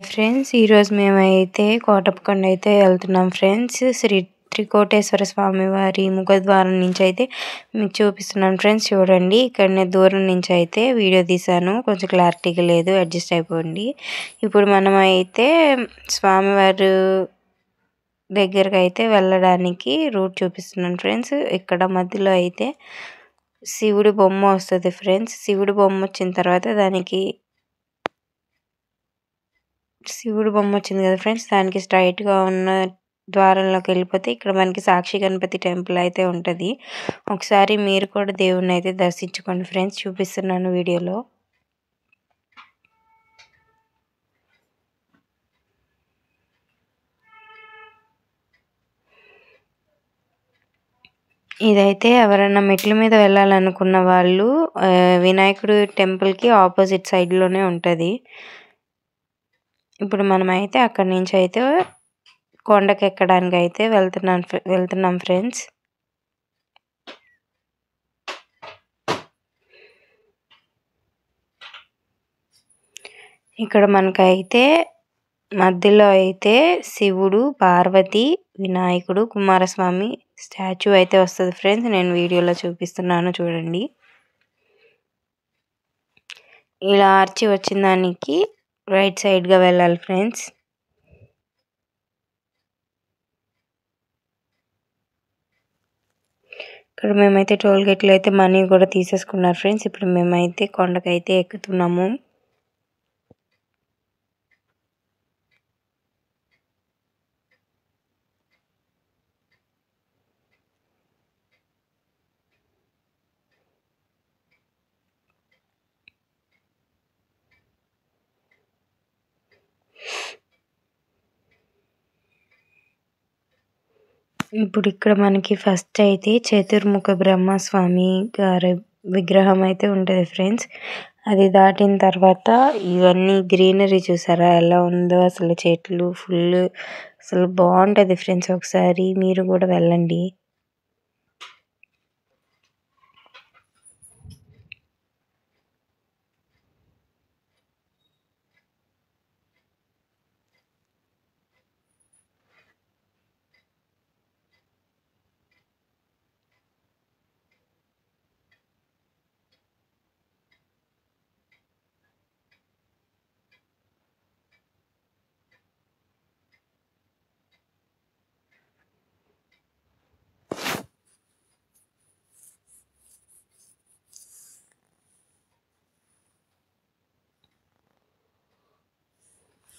Friends ఈరోజు మేమైతే కోటప్పకొండ అయితే వెళ్తున్నాం ఫ్రెండ్స్. శ్రీ త్రికోటేశ్వర స్వామి వారి ముఖద్వారం నుంచి అయితే మీకు చూపిస్తున్నాను ఫ్రెండ్స్. చూడండి, ఇక్కడ నేను దూరం నుంచి అయితే వీడియో తీశాను, కొంచెం క్లారిటీగా లేదు, అడ్జస్ట్ అయిపోండి. ఇప్పుడు మనం అయితే స్వామివారు దగ్గరకు అయితే వెళ్ళడానికి రూట్ చూపిస్తున్నాను ఫ్రెండ్స్. ఇక్కడ మధ్యలో అయితే శివుడి బొమ్మ వస్తుంది ఫ్రెండ్స్. శివుడి బొమ్మ వచ్చిన తర్వాత శివుడు బొమ్మ వచ్చింది కదా ఫ్రెండ్స్, దానికి స్ట్రైట్గా ఉన్న ద్వారంలోకి వెళ్ళిపోతే ఇక్కడ మనకి సాక్షి గణపతి టెంపుల్ అయితే ఉంటుంది. ఒకసారి మీరు కూడా దేవుణ్ణి అయితే దర్శించుకోండి ఫ్రెండ్స్, చూపిస్తున్నాను వీడియోలో. ఇదైతే ఎవరైనా మెట్ల మీద వెళ్ళాలనుకున్న వాళ్ళు వినాయకుడు టెంపుల్కి ఆపోజిట్ సైడ్లోనే ఉంటుంది. ఇప్పుడు మనమైతే అక్కడి నుంచి అయితే కొండకి ఎక్కడానికి అయితే వెళ్తున్నాం ఫ్రెండ్స్. ఇక్కడ మనకైతే మధ్యలో అయితే శివుడు, పార్వతి, వినాయకుడు, కుమారస్వామి స్టాచ్యూ అయితే వస్తుంది ఫ్రెండ్స్. నేను వీడియోలో చూపిస్తున్నాను చూడండి. ఇలా ఆర్చి వచ్చిన దానికి రైట్ సైడ్గా వెళ్ళాలి ఫ్రెండ్స్. ఇక్కడ మేమైతే టోల్ గేట్లో అయితే మనీ కూడా తీసేసుకున్నారు ఫ్రెండ్స్. ఇప్పుడు మేమైతే కొండకైతే ఎక్కుతున్నాము. ఇప్పుడు ఇక్కడ మనకి ఫస్ట్ అయితే చతుర్ముఖ బ్రహ్మస్వామి గారి విగ్రహం అయితే ఉంటుంది ఫ్రెండ్స్. అది దాటిన తర్వాత ఇవన్నీ గ్రీనరీ చూసారా ఎలా ఉందో, అసలు చెట్లు ఫుల్, అసలు బాగుంటుంది ఫ్రెండ్స్. ఒకసారి మీరు కూడా వెళ్ళండి.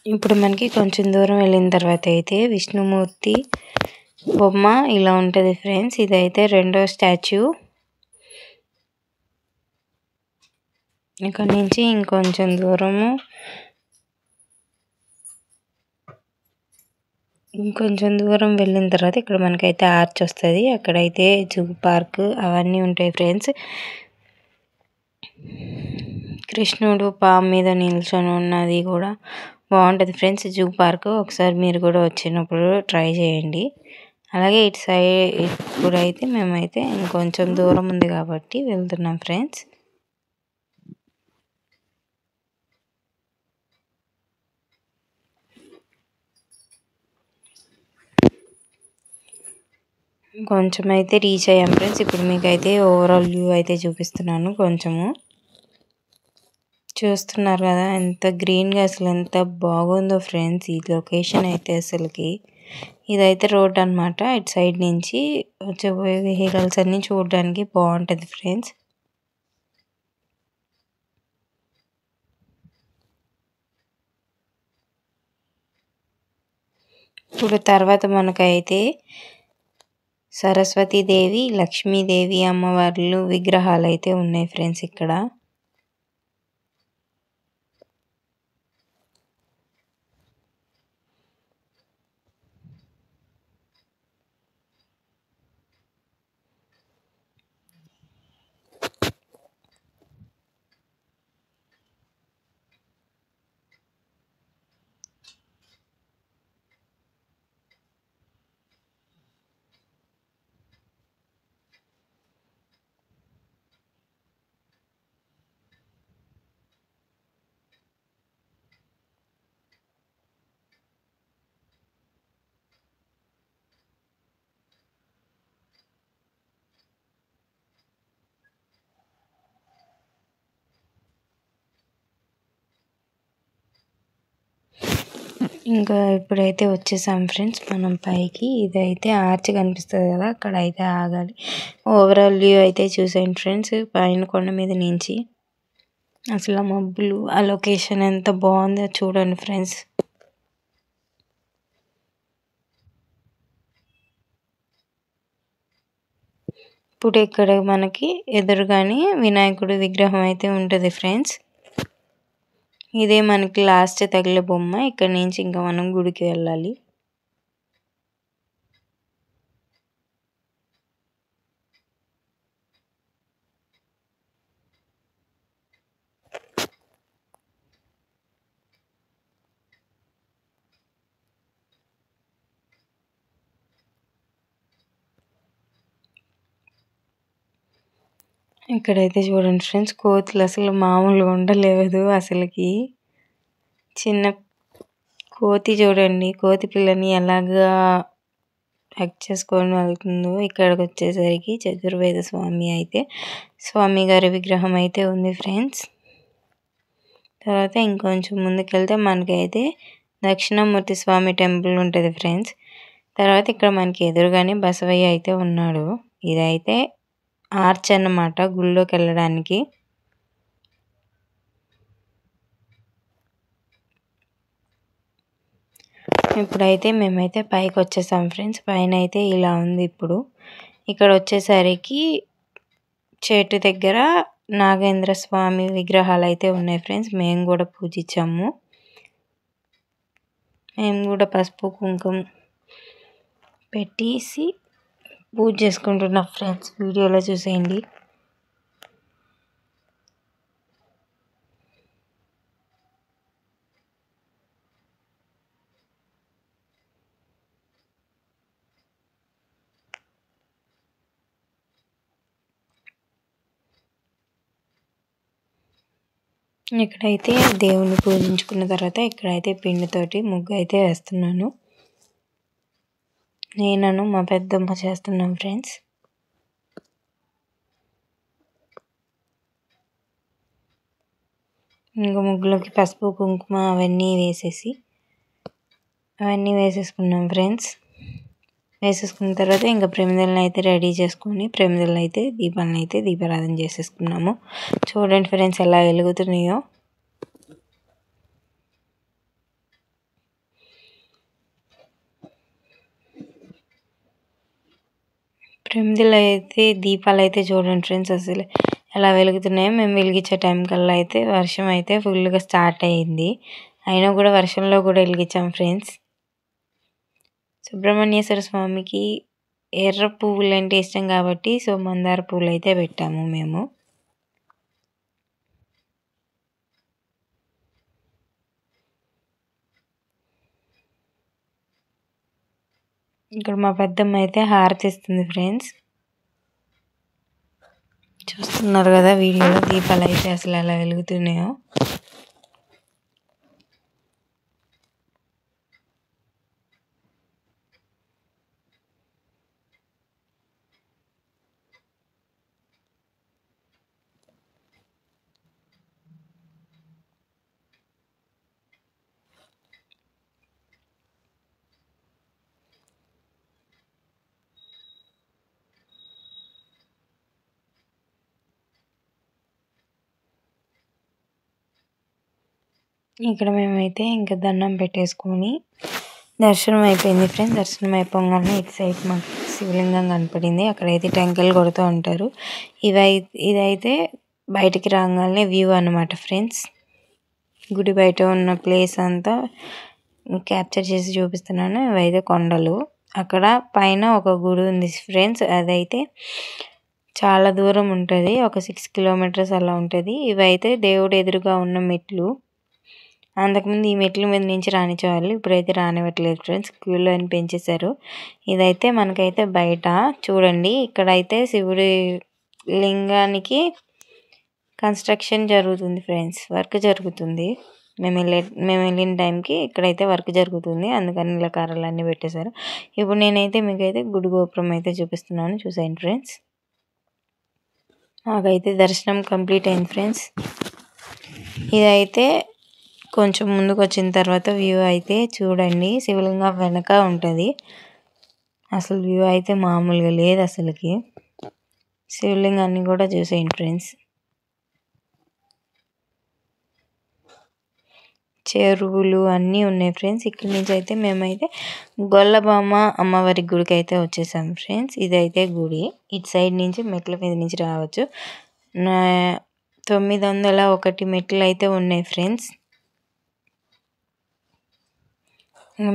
ఇప్పుడు మనకి కొంచెం దూరం వెళ్ళిన తర్వాత అయితే విష్ణుమూర్తి బొమ్మ ఇలా ఉంటుంది ఫ్రెండ్స్. ఇదైతే రెండో స్టాచ్యూ. ఇక్కడ నుంచి ఇంకొంచెం దూరం వెళ్ళిన తర్వాత ఇక్కడ మనకైతే ఆర్చ్ వస్తుంది. అక్కడైతే జూ పార్క్ అవన్నీ ఉంటాయి ఫ్రెండ్స్. కృష్ణుడు పాము మీద నిల్చొని ఉన్నది కూడా బాగుంటుంది ఫ్రెండ్స్ జూ పార్క్. ఒకసారి మీరు కూడా వచ్చినప్పుడు ట్రై చేయండి. అలాగే ఇటు సైడ్ ఇప్పుడైతే మేమైతే ఇంకొంచెం దూరం ఉంది కాబట్టి వెళ్తున్నాం ఫ్రెండ్స్. కొంచెం అయితే రీచ్ అయ్యాం ఫ్రెండ్స్. ఇప్పుడు మీకైతే ఓవరాల్ వ్యూ అయితే చూపిస్తున్నాను. కొంచెము చూస్తున్నారు కదా ఎంత గ్రీన్గా, అసలు ఎంత బాగుందో ఫ్రెండ్స్ ఈ లొకేషన్ అయితే. అసలుకి ఇదైతే రోడ్ అనమాట. ఇటు సైడ్ నుంచి వచ్చే వెహికల్స్ అన్నీ చూడడానికి బాగుంటుంది ఫ్రెండ్స్. ఇప్పుడు తర్వాత మనకైతే సరస్వతీదేవి, లక్ష్మీదేవి అమ్మవార్లు విగ్రహాలు అయితే ఉన్నాయి ఫ్రెండ్స్ ఇక్కడ. ఇంకా ఇప్పుడైతే వచ్చేసాం ఫ్రెండ్స్ మనం పైకి. ఇదైతే ఆర్చ్ కనిపిస్తుంది కదా, అక్కడ అయితే ఆగాలి. ఓవరాల్ వ్యూ అయితే చూసేయండి ఫ్రెండ్స్ పైన కొండ మీద నుంచి. అసలు ఆ మబ్బులు, ఆ లొకేషన్ ఎంత బాగుందో చూడండి ఫ్రెండ్స్. ఇప్పుడు ఇక్కడ మనకి ఎదురుగానే వినాయకుడి విగ్రహం అయితే ఉంటుంది ఫ్రెండ్స్. ఇదే మనకి లాస్ట్ తగిలే బొమ్మ. ఇక్కడ నుంచి ఇంకా మనం గుడికి వెళ్ళాలి. ఇక్కడైతే చూడండి ఫ్రెండ్స్, కోతులు అసలు మామూలుగా ఉండలేదు అసలుకి. చిన్న కోతి చూడండి, కోతి పిల్లని ఎలాగా హక్ చేసుకొని వెళ్తుందో. ఇక్కడికి వచ్చేసరికి చతుర్వేద స్వామి గారి విగ్రహం అయితే ఉంది ఫ్రెండ్స్. తర్వాత ఇంకొంచెం ముందుకెళ్తే మనకైతే దక్షిణామూర్తి స్వామి టెంపుల్ ఉంటుంది ఫ్రెండ్స్. తర్వాత ఇక్కడ మనకి ఎదురుగానే బసవయ్య అయితే ఉన్నాడు. ఇదైతే ఆర్చ్ అన్నమాట గుళ్ళోకి వెళ్ళడానికి. ఇప్పుడైతే మేమైతే పైకి వచ్చేసాం ఫ్రెండ్స్. పైన అయితే ఇలా ఉంది. ఇప్పుడు ఇక్కడ వచ్చేసరికి చెట్టు దగ్గర నాగేంద్ర స్వామి విగ్రహాలు అయితే ఉన్నాయి ఫ్రెండ్స్. మేము కూడా పూజించాము. మేము కూడా పసుపు కుంకుమ పెట్టేసి పూజ చేసుకుంటున్నాం ఫ్రెండ్స్. వీడియోలో చూసేయండి. ఇక్కడైతే దేవుని పూజించుకున్న తర్వాత ఇక్కడైతే పిండితోటి ముగ్గు అయితే వేస్తున్నాను. నేను మా పెద్దమ్మ చేస్తున్నాం ఫ్రెండ్స్. ఇంకా ముగ్గులోకి పసుపు కుంకుమ అవన్నీ వేసేసుకున్నాం ఫ్రెండ్స్. వేసేసుకున్న తర్వాత ఇంకా ప్రమిదలను అయితే రెడీ చేసుకొని ప్రమిదలను అయితే దీపాలను అయితే దీపారాధన చేసేసుకున్నాము. చూడండి ఫ్రెండ్స్ ఎలా వెలుగుతున్నాయో. ప్రమిదలు అయితే దీపాలు అయితే చూడండి ఫ్రెండ్స్ అసలు ఎలా వెలుగుతున్నాయో. మేము వెలిగించే టైం కల్లా అయితే వర్షం అయితే ఫుల్గా స్టార్ట్ అయ్యింది. అయినా కూడా వర్షంలో కూడా వెలిగించాం ఫ్రెండ్స్. సుబ్రహ్మణ్యేశ్వర స్వామికి ఎర్ర పువ్వులు అంటే ఇష్టం కాబట్టి మందార పువ్వులు అయితే పెట్టాము మేము. ఇక్కడ మా పెద్దమ్మ అయితే హారతి ఇస్తుంది ఫ్రెండ్స్. చూస్తున్నారు కదా వీడియోలో దీపాలు అయితే అసలు ఎలా వెలుగుతున్నాయో. ఇక్కడ మేమైతే ఇంకా దండం పెట్టేసుకొని దర్శనం అయిపోయింది ఫ్రెండ్స్. దర్శనం అయిపోగానే ఇటు సైడ్ మాకు శివలింగం కనపడింది. అక్కడైతే టెంకాయలు కొడుతూ ఉంటారు. ఇదైతే బయటికి రాగానే వ్యూ అన్నమాట ఫ్రెండ్స్. గుడి బయట ఉన్న ప్లేస్ అంతా క్యాప్చర్ చేసి చూపిస్తున్నాను. ఇవైతే కొండలు. అక్కడ పైన ఒక గుడి ఉంది ఫ్రెండ్స్. అదైతే చాలా దూరం ఉంటుంది, ఒక 6 కిలోమీటర్స్ అలా ఉంటుంది. ఇవైతే దేవుడు ఎదురుగా ఉన్న మెట్లు. అంతకుముందు ఈ మెట్ల మీద నుంచి రానిచ్చేవాళ్ళు, ఇప్పుడైతే రానివ్వట్లేదు ఫ్రెండ్స్. క్యూలో అని పెంచేశారు. ఇదైతే మనకైతే బయట చూడండి. ఇక్కడైతే శివుడి లింగానికి కన్స్ట్రక్షన్ జరుగుతుంది ఫ్రెండ్స్. వర్క్ జరుగుతుంది. మేము వెళ్ళిన టైంకి ఇక్కడైతే వర్క్ జరుగుతుంది, అందుకని ఇలా కర్రలు అన్నీ పెట్టేశారు. ఇప్పుడు నేనైతే మీకైతే గుడి గోపురం అయితే చూపిస్తున్నాను, చూసేయండి ఫ్రెండ్స్. మాకైతే దర్శనం కంప్లీట్ అయింది ఫ్రెండ్స్. ఇదైతే కొంచెం ముందుకు వచ్చిన తర్వాత వ్యూ అయితే చూడండి, శివలింగం వెనక ఉంటుంది. అసలు వ్యూ అయితే మామూలుగా లేదు అసలుకి. శివలింగాన్ని కూడా చూసేయండి ఫ్రెండ్స్. చెరువులు అన్నీ ఉన్నాయి ఫ్రెండ్స్. ఇక్కడి నుంచి అయితే మేమైతే గొల్లబామ అమ్మవారి గుడికి అయితే వచ్చేసాం ఫ్రెండ్స్. ఇదైతే గుడి. ఇటు సైడ్ నుంచి మెట్ల మీద నుంచి రావచ్చు. 901 మెట్లు అయితే ఉన్నాయి ఫ్రెండ్స్.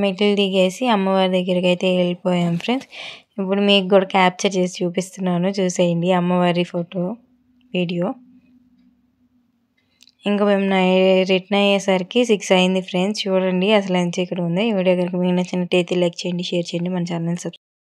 మెట్లు దిగేసి అమ్మవారి దగ్గరికి అయితే వెళ్ళిపోయాం ఫ్రెండ్స్. ఇప్పుడు మీకు కూడా క్యాప్చర్ చేసి చూపిస్తున్నాను, చూసేయండి అమ్మవారి ఫోటో వీడియో. ఇంకా మేము రిటర్న్ అయ్యేసరికి 6 అయింది ఫ్రెండ్స్. చూడండి అసలు ఎంత చీకటి ఉంది. ఈ వీడియో కనుక మీకు నచ్చినట్టయితే లైక్ చేయండి, షేర్ చేయండి, మన ఛానల్ సబ్స్క్రైబ్